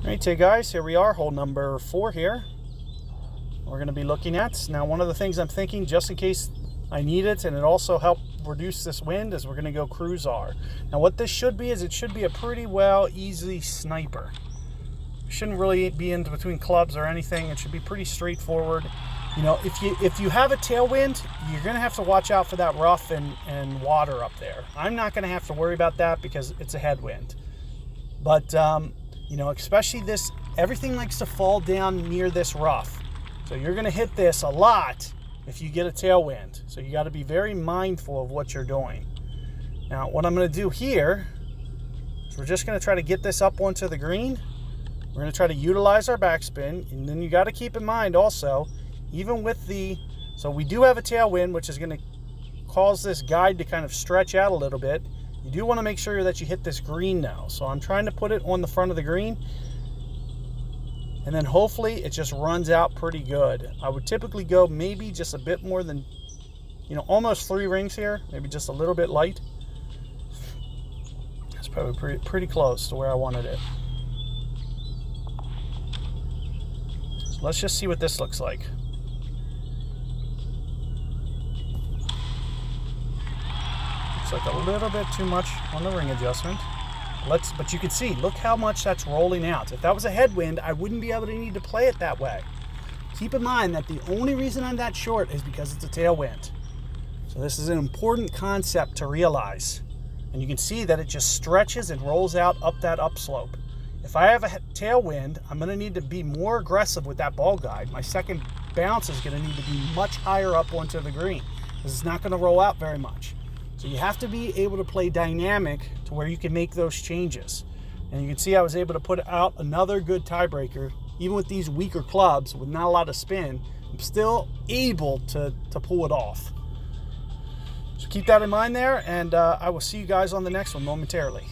Alright, guys, here we are, hole number 4 here. We're going to be looking at. Now, one of the things I'm thinking, just in case I need it, and it also help reduce this wind, is we're going to go cruise R. Now, what this should be is it should be a pretty easy sniper. It shouldn't really be in between clubs or anything. It should be pretty straightforward. You know, if you have a tailwind, you're going to have to watch out for that rough and water up there. I'm not going to have to worry about that because it's a headwind. But you know, especially this, everything likes to fall down near this rough. So you're going to hit this a lot if you get a tailwind. So you got to be very mindful of what you're doing. Now, what I'm going to do here is we're just going to try to get this up onto the green. We're going to try to utilize our backspin. And then you got to keep in mind also, even with so we do have a tailwind, which is going to cause this guide to kind of stretch out a little bit. You do want to make sure that you hit this green now. So I'm trying to put it on the front of the green. And then hopefully it just runs out pretty good. I would typically go maybe just a bit more than, you know, almost 3 rings here. Maybe just a little bit light. That's probably pretty close to where I wanted it. So let's just see what this looks like. Like a little bit too much on the ring adjustment. But you can see, look how much that's rolling out. If that was a headwind, I wouldn't be able to need to play it that way. Keep in mind that the only reason I'm that short is because it's a tailwind. So this is an important concept to realize. And you can see that it just stretches and rolls out up that upslope. If I have a tailwind, I'm going to need to be more aggressive with that ball guide. My second bounce is going to need to be much higher up onto the green, because it's not going to roll out very much. So you have to be able to play dynamic to where you can make those changes. And you can see I was able to put out another good tiebreaker. Even with these weaker clubs with not a lot of spin, I'm still able to pull it off. So keep that in mind there, and I will see you guys on the next one momentarily.